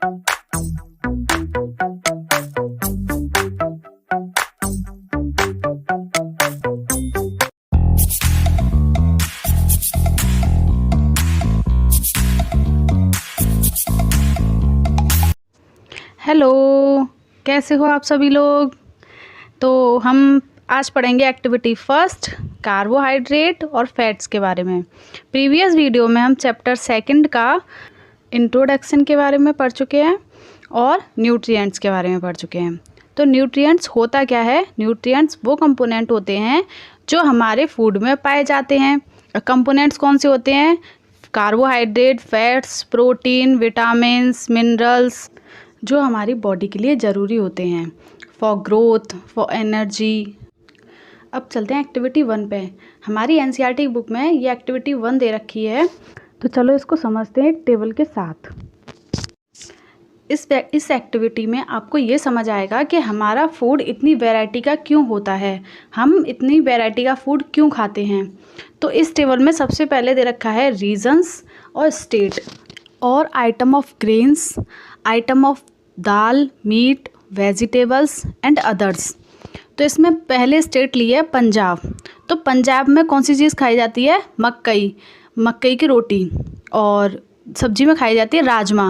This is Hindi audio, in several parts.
हेलो, कैसे हो आप सभी लोग। तो हम आज पढ़ेंगे एक्टिविटी फर्स्ट, कार्बोहाइड्रेट और फैट्स के बारे में। प्रीवियस वीडियो में हम चैप्टर सेकंड का इंट्रोडक्शन के बारे में पढ़ चुके हैं और न्यूट्रिएंट्स के बारे में पढ़ चुके हैं। तो न्यूट्रिएंट्स होता क्या है? न्यूट्रिएंट्स वो कंपोनेंट होते हैं जो हमारे फूड में पाए जाते हैं। कंपोनेंट्स कौन से होते हैं? Carbohydrate, fats, protein, vitamins, minerals, जो हमारी बॉडी के लिए ज़रूरी होते हैं फॉर ग्रोथ, फॉर एनर्जी। अब चलते हैं एक्टिविटी 1 पे। हमारी एनसीईआरटी बुक में ये एक्टिविटी 1 दे रखी है, तो चलो इसको समझते हैं एक टेबल के साथ। इस एक्टिविटी में आपको ये समझ आएगा कि हमारा फूड इतनी वैरायटी का क्यों होता है, हम इतनी वैरायटी का फूड क्यों खाते हैं। तो इस टेबल में सबसे पहले दे रखा है रीजन्स और स्टेट और item of grains, item of dal, meat, vegetables and others. तो इसमें पहले स्टेट ली है पंजाब। तो पंजाब में कौन सी चीज़ खाई जाती है? मक्कई की रोटी। और सब्जी में खाई जाती है राजमा।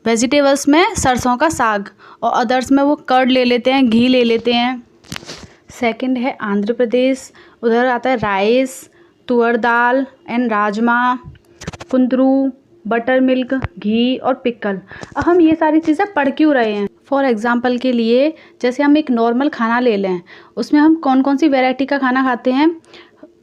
वेजिटेबल्स में सरसों का साग। और अदर्स में वो कर्ड ले लेते हैं, घी ले लेते हैं। सेकंड है आंध्र प्रदेश, उधर आता है राइस, तुअर दाल एंड राजमा, कुंदरू, बटर मिल्क, घी और पिकल। अब हम ये सारी चीज़ें पढ़ क्यों रहे हैं? फॉर एग्जांपल के लिए जैसे हम एक नॉर्मल खाना ले लें, उसमें हम कौन कौन सी वैरायटी का खाना खाते हैं?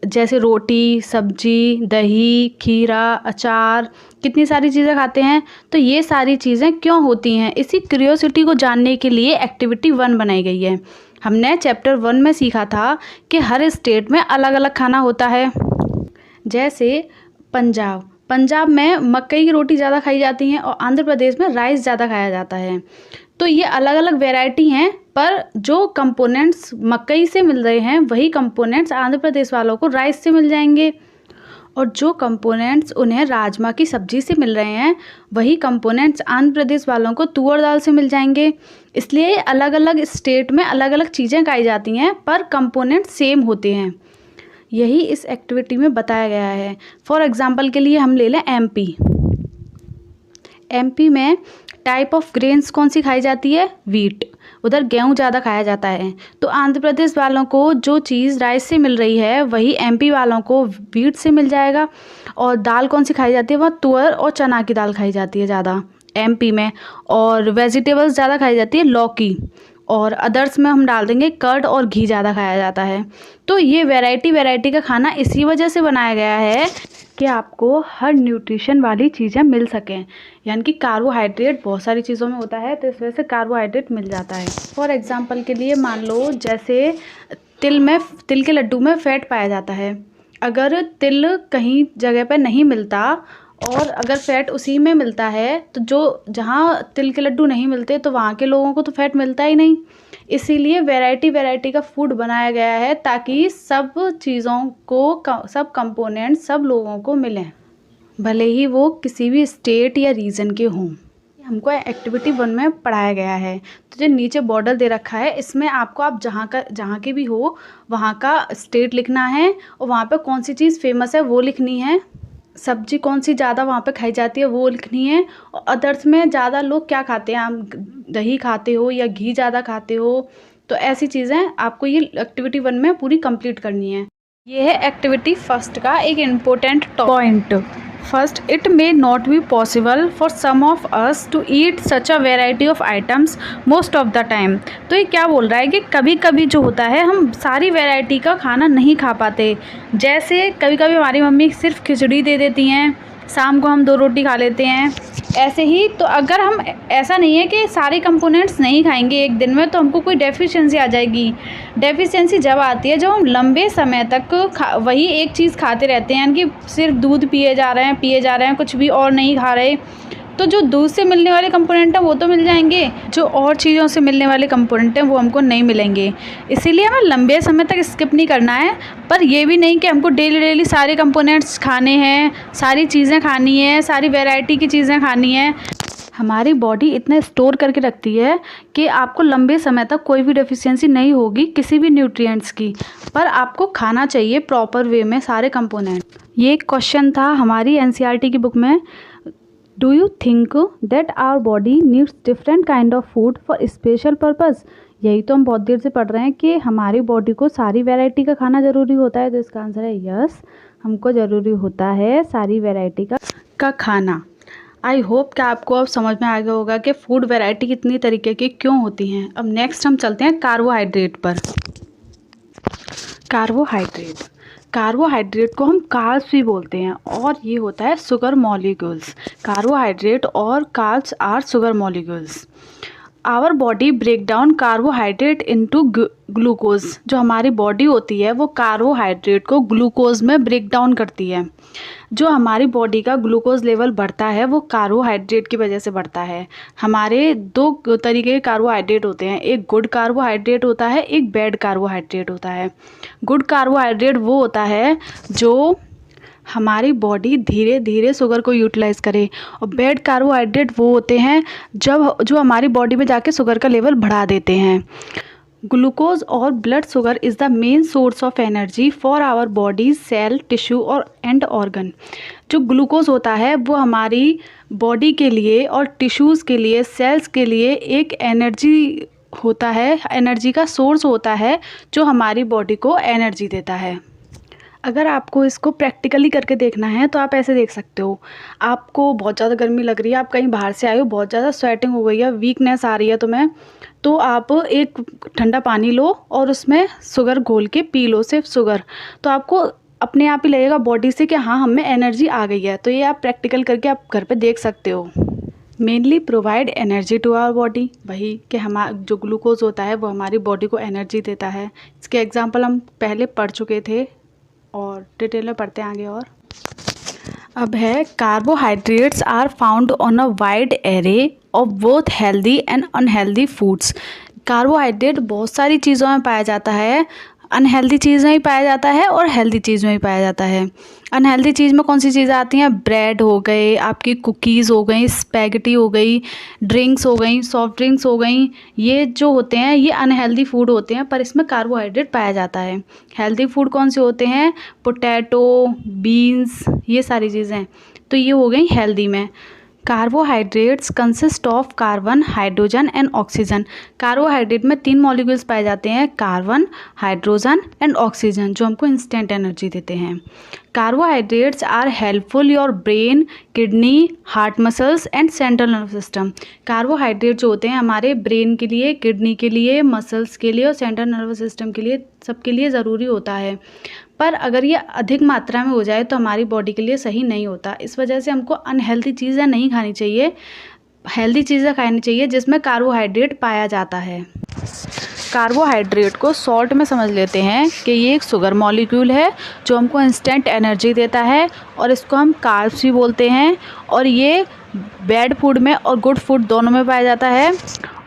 जैसे रोटी, सब्जी, दही, खीरा, अचार, कितनी सारी चीज़ें खाते हैं। तो ये सारी चीज़ें क्यों होती हैं? इसी क्यूरियोसिटी को जानने के लिए एक्टिविटी 1 बनाई गई है। हमने चैप्टर 1 में सीखा था कि हर स्टेट में अलग अलग खाना होता है। जैसे पंजाब में मक्कई की रोटी ज़्यादा खाई जाती हैं और आंध्र प्रदेश में राइस ज़्यादा खाया जाता है। तो ये अलग अलग वैरायटी हैं, पर जो कंपोनेंट्स मक्कई से मिल रहे हैं वही कंपोनेंट्स आंध्र प्रदेश वालों को राइस से मिल जाएंगे। और जो कंपोनेंट्स उन्हें राजमा की सब्ज़ी से मिल रहे हैं वही कंपोनेंट्स आंध्र प्रदेश वालों को तुअर दाल से मिल जाएंगे। इसलिए अलग अलग स्टेट में अलग अलग चीज़ें खाई जाती हैं, पर कंपोनेंट्स सेम होते हैं। यही इस एक्टिविटी में बताया गया है। फॉर एग्जांपल के लिए हम ले लें एमपी में टाइप ऑफ ग्रेन्स कौन सी खाई जाती है? वीट। उधर गेहूँ ज़्यादा खाया जाता है। तो आंध्र प्रदेश वालों को जो चीज़ राइस से मिल रही है वही एमपी वालों को वीट से मिल जाएगा। और दाल कौन सी खाई जाती है? वह तुअर और चना की दाल खाई जाती है ज़्यादा एमपी में। और वेजिटेबल्स ज़्यादा खाई जाती है लौकी। और अदर्स में हम डाल देंगे कर्ड और घी ज़्यादा खाया जाता है। तो ये वैरायटी का खाना इसी वजह से बनाया गया है कि आपको हर न्यूट्रिशन वाली चीज़ें मिल सकें। यानी कि कार्बोहाइड्रेट बहुत सारी चीज़ों में होता है, तो इस वजह से कार्बोहाइड्रेट मिल जाता है। फॉर एग्जांपल के लिए मान लो जैसे तिल के लड्डू में फ़ैट पाया जाता है। अगर तिल कहीं जगह पर नहीं मिलता और अगर फैट उसी में मिलता है, तो जहाँ तिल के लड्डू नहीं मिलते तो वहाँ के लोगों को तो फैट मिलता ही नहीं। इसीलिए वैरायटी का फूड बनाया गया है ताकि सब चीज़ों को, सब कंपोनेंट सब लोगों को मिलें, भले ही वो किसी भी स्टेट या रीजन के हों। हमको एक्टिविटी 1 में पढ़ाया गया है। तो जो नीचे बॉर्डर दे रखा है इसमें आपको, आप जहाँ के भी हो वहाँ का स्टेट लिखना है और वहाँ पर कौन सी चीज़ फेमस है वो लिखनी है। सब्जी कौन सी ज़्यादा वहाँ पे खाई जाती है वो लिखनी है। और अदर्स में ज़्यादा लोग क्या खाते हैं, आप दही खाते हो या घी ज़्यादा खाते हो, तो ऐसी चीज़ें आपको ये एक्टिविटी 1 में पूरी कंप्लीट करनी है। ये है एक्टिविटी फर्स्ट का एक important point. First, it may not be possible for some of us to eat such a variety of items most of the time. तो ये क्या बोल रहा है कि कभी कभी जो होता है हम सारी वैरायटी का खाना नहीं खा पाते। जैसे कभी कभी हमारी मम्मी सिर्फ खिचड़ी दे देती हैं, शाम को हम 2 रोटी खा लेते हैं। ऐसे ही तो अगर हम, ऐसा नहीं है कि सारे कंपोनेंट्स नहीं खाएंगे एक दिन में तो हमको कोई डेफिशिएंसी आ जाएगी। डेफिशिएंसी जब आती है जब हम लंबे समय तक वही एक चीज़ खाते रहते हैं, यानी कि सिर्फ दूध पिए जा रहे हैं, कुछ भी और नहीं खा रहे। तो जो दूध से मिलने वाले कंपोनेंट हैं वो तो मिल जाएंगे, जो और चीज़ों से मिलने वाले कंपोनेंट हैं वो हमको नहीं मिलेंगे। इसीलिए हमें लंबे समय तक स्किप नहीं करना है, पर ये भी नहीं कि हमको डेली सारे कंपोनेंट्स खाने हैं, सारी चीज़ें खानी है, सारी वैरायटी की चीज़ें खानी है। हमारी बॉडी इतना स्टोर करके रखती है कि आपको लंबे समय तक कोई भी डेफिशिएंसी नहीं होगी किसी भी न्यूट्रिएंट्स की, पर आपको खाना चाहिए प्रॉपर वे में सारे कंपोनेंट। ये एक क्वेश्चन था हमारी एनसीईआरटी की बुक में। Do you think that our body needs different kind of food for special purpose? यही तो हम बहुत देर से पढ़ रहे हैं कि हमारी बॉडी को सारी वैरायटी का खाना ज़रूरी होता है, तो इसका आंसर है यस, हमको ज़रूरी होता है सारी वैरायटी का खाना। आई होप कि आपको अब समझ में आ गया होगा कि फूड वैरायटी कितनी तरीके की क्यों होती हैं। अब नेक्स्ट हम चलते हैं कार्बोहाइड्रेट पर। कार्बोहाइड्रेट को हम कार्ब्स भी बोलते हैं और ये होता है शुगर मॉलिक्यूल्स। कार्बोहाइड्रेट और carbs are sugar molecules. Our body break down carbohydrate into glucose. जो हमारी बॉडी होती है वो कार्बोहाइड्रेट को ग्लूकोज में ब्रेक डाउन करती है। जो हमारी बॉडी का ग्लूकोज लेवल बढ़ता है वो कार्बोहाइड्रेट की वजह से बढ़ता है। हमारे दो तरीके के कार्बोहाइड्रेट होते हैं, एक गुड कार्बोहाइड्रेट होता है, एक बैड कार्बोहाइड्रेट होता है। गुड कार्बोहाइड्रेट वो होता है जो हमारी बॉडी धीरे धीरे शुगर को यूटिलाइज करे, और बैड कार्बोहाइड्रेट वो होते हैं जो हमारी बॉडी में जाके शुगर का लेवल बढ़ा देते हैं। ग्लूकोज और blood sugar is the main source of energy for our body, cell, tissue और एंड ऑर्गन। जो ग्लूकोज होता है वो हमारी बॉडी के लिए और टिश्यूज़ के लिए, सेल्स के लिए एक एनर्जी होता है, एनर्जी का सोर्स होता है जो हमारी बॉडी को एनर्जी देता है। अगर आपको इसको प्रैक्टिकली करके देखना है तो आप ऐसे देख सकते हो। आपको बहुत ज़्यादा गर्मी लग रही है, आप कहीं बाहर से आए हो, बहुत ज़्यादा स्वेटिंग हो गई है, वीकनेस आ रही है तुम्हें, तो आप एक ठंडा पानी लो और उसमें शुगर घोल के पी लो, सिर्फ शुगर। तो आपको अपने आप ही लगेगा बॉडी से कि हाँ, हमें एनर्जी आ गई है। तो ये आप प्रैक्टिकल करके आप घर पे देख सकते हो। Mainly provide energy to our body, वही कि हमारा जो ग्लूकोज होता है वो हमारी बॉडी को एनर्जी देता है। इसके एग्जाम्पल हम पहले पढ़ चुके थे और डिटेल में पढ़ते हैं आगे। और अब है carbohydrates are found on a wide array of both healthy and unhealthy foods. Carbohydrate बहुत सारी चीज़ों में पाया जाता है, अनहेल्दी चीज़ में ही पाया जाता है और हेल्दी चीज़ में ही पाया जाता है। अनहेल्दी चीज़ में कौन सी चीज़ें आती हैं? ब्रेड हो गए, आपकी कुकीज़ हो गई, स्पैगेटी हो गई, ड्रिंक्स हो गई, सॉफ्ट ड्रिंक्स हो गई। ये जो होते हैं ये अनहेल्दी फूड होते हैं, पर इसमें कार्बोहाइड्रेट पाया जाता है। हेल्दी फूड कौन से होते हैं? पोटैटो, बीन्स, ये सारी चीज़ें। तो ये हो गई हेल्दी में। Carbohydrates consist of carbon, hydrogen and oxygen. Carbohydrate में 3 मॉलिक्यूल्स पाए जाते हैं, कार्बन, हाइड्रोजन एंड ऑक्सीजन, जो हमको इंस्टेंट एनर्जी देते हैं। Carbohydrates are helpful your brain, kidney, heart muscles and central nervous system. Carbohydrate जो होते हैं हमारे ब्रेन के लिए, किडनी के लिए, मसल्स के लिए और सेंट्रल नर्वस सिस्टम के लिए, सबके लिए ज़रूरी होता है। पर अगर ये अधिक मात्रा में हो जाए तो हमारी बॉडी के लिए सही नहीं होता। इस वजह से हमको अनहेल्दी चीज़ें नहीं खानी चाहिए, हेल्दी चीज़ें खानी चाहिए जिसमें कार्बोहाइड्रेट पाया जाता है। कार्बोहाइड्रेट को शॉर्ट में समझ लेते हैं कि ये एक शुगर मॉलिक्यूल है जो हमको इंस्टेंट एनर्जी देता है, और इसको हम कार्ब्स भी बोलते हैं। और ये बैड फूड में और गुड फूड दोनों में पाया जाता है।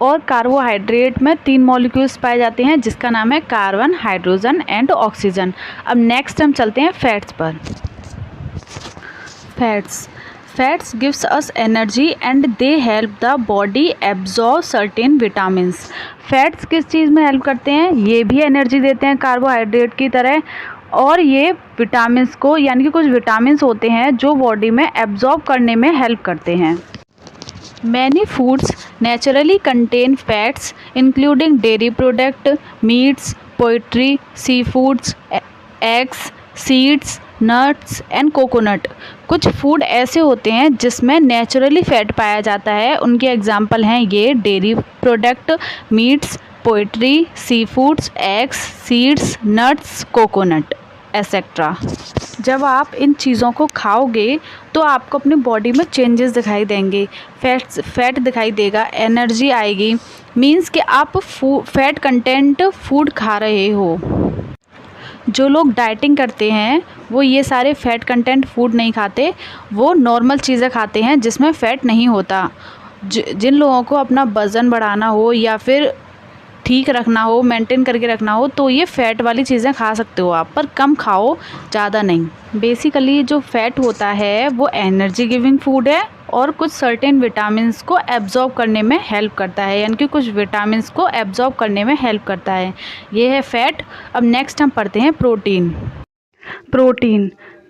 और कार्बोहाइड्रेट में 3 मॉलिक्यूल्स पाए जाते हैं जिसका नाम है कार्बन, हाइड्रोजन एंड ऑक्सीजन। अब नेक्स्ट हम चलते हैं फैट्स पर। Fats gives us energy and they help the body absorb certain vitamins. Fats किस चीज़ में हेल्प करते हैं? ये भी एनर्जी देते हैं कार्बोहाइड्रेट की तरह, और ये विटामिन्स को, यानी कि कुछ विटामिन्स होते हैं जो बॉडी में एब्जॉर्ब करने में हेल्प करते हैं। Many foods naturally contain fats including dairy product, meats, poultry, seafoods, eggs, seeds, nuts and coconut। कुछ फूड ऐसे होते हैं जिसमें नेचुरली फैट पाया जाता है। उनके एग्जाम्पल हैं ये dairy product, meets, poultry, sea foods, eggs, seeds, nuts, coconut etcetera. जब आप इन चीज़ों को खाओगे तो आपको अपनी बॉडी में चेंजेस दिखाई देंगे, फैट दिखाई देगा, एनर्जी आएगी। मीन्स कि आप फैट कंटेंट फूड खा रहे हो। जो लोग डाइटिंग करते हैं वो ये सारे फैट कंटेंट फूड नहीं खाते, वो नॉर्मल चीज़ें खाते हैं जिसमें फ़ैट नहीं होता। जिन लोगों को अपना वज़न बढ़ाना हो या फिर ठीक रखना हो, मेंटेन करके रखना हो, तो ये फ़ैट वाली चीज़ें खा सकते हो आप, पर कम खाओ, ज़्यादा नहीं। बेसिकली जो फ़ैट होता है वो एनर्जी गिविंग फूड है और कुछ सर्टेन विटामिन्स को एब्जॉर्ब करने में हेल्प करता है, यानी कि कुछ विटामिन्स को एब्जॉर्ब करने में हेल्प करता है। ये है फ़ैट। अब नेक्स्ट हम पढ़ते हैं protein.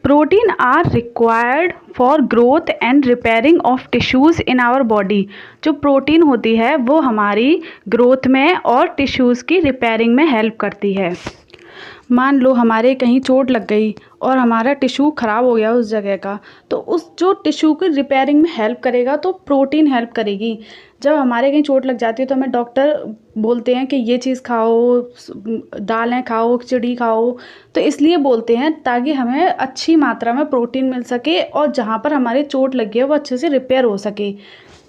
Protein are required for growth and repairing of tissues in our body. जो प्रोटीन होती है वो हमारी ग्रोथ में और टिश्यूज़ की रिपेयरिंग में हेल्प करती है। मान लो हमारे कहीं चोट लग गई और हमारा टिश्यू ख़राब हो गया उस जगह का, तो उस जो टिश्यू की रिपेयरिंग में हेल्प करेगा तो प्रोटीन हेल्प करेगी। जब हमारे कहीं चोट लग जाती है तो हमें डॉक्टर बोलते हैं कि ये चीज़ खाओ, दालें खाओ, खिचड़ी खाओ, तो इसलिए बोलते हैं ताकि हमें अच्छी मात्रा में प्रोटीन मिल सके और जहाँ पर हमारी चोट लगी है वो अच्छे से रिपेयर हो सके।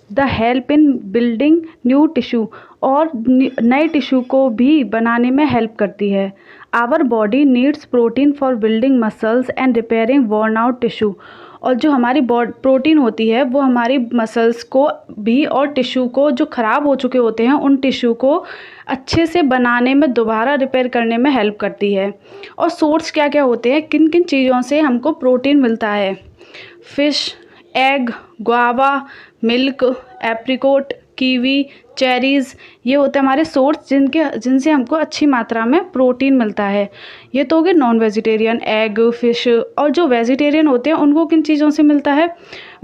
The help in building new tissue, और नए टिश्यू को भी बनाने में हेल्प करती है। Our body needs protein for building muscles and repairing worn out tissue. और जो हमारी प्रोटीन होती है वो हमारी मसल्स को भी और टिश्यू को, जो ख़राब हो चुके होते हैं उन टिश्यू को अच्छे से बनाने में, दोबारा रिपेयर करने में हेल्प करती है। और सोर्स क्या क्या होते हैं, किन किन चीज़ों से हमको प्रोटीन मिलता है? Fish, egg, guava, milk, apricot, kiwi, cherries, ये होते हैं हमारे सोर्स जिनसे हमको अच्छी मात्रा में प्रोटीन मिलता है। ये तो हो गए नॉन वेजिटेरियन, एग, फ़िश। और जो वेजिटेरियन होते हैं उनको किन चीज़ों से मिलता है?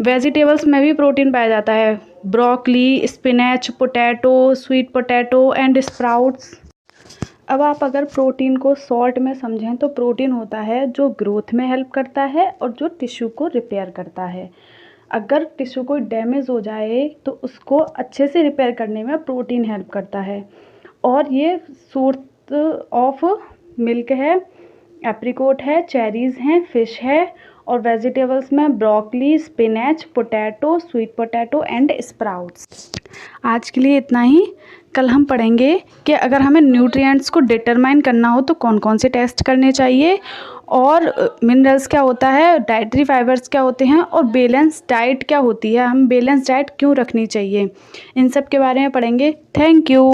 वेजिटेबल्स में भी प्रोटीन पाया जाता है। Broccoli, spinach, potato, sweet potato and sprouts. अब आप अगर प्रोटीन को शॉर्ट में समझें तो प्रोटीन होता है जो ग्रोथ में हेल्प करता है और जो टिश्यू को रिपेयर करता है। अगर टिश्यू कोई डैमेज हो जाए तो उसको अच्छे से रिपेयर करने में प्रोटीन हेल्प करता है। और ये सोर्स ऑफ मिल्क है, एप्रिकोट है, चेरीज़ हैं, फ़िश है, और वेजिटेबल्स में broccoli, spinach, potato, sweet potato and sprouts. आज के लिए इतना ही। कल हम पढ़ेंगे कि अगर हमें न्यूट्रिएंट्स को डिटरमाइन करना हो तो कौन कौन से टेस्ट करने चाहिए, और मिनरल्स क्या होता है, डाइटरी फाइबर्स क्या होते हैं, और बैलेंस डाइट क्या होती है, हम बैलेंस डाइट क्यों रखनी चाहिए, इन सब के बारे में पढ़ेंगे। Thank you.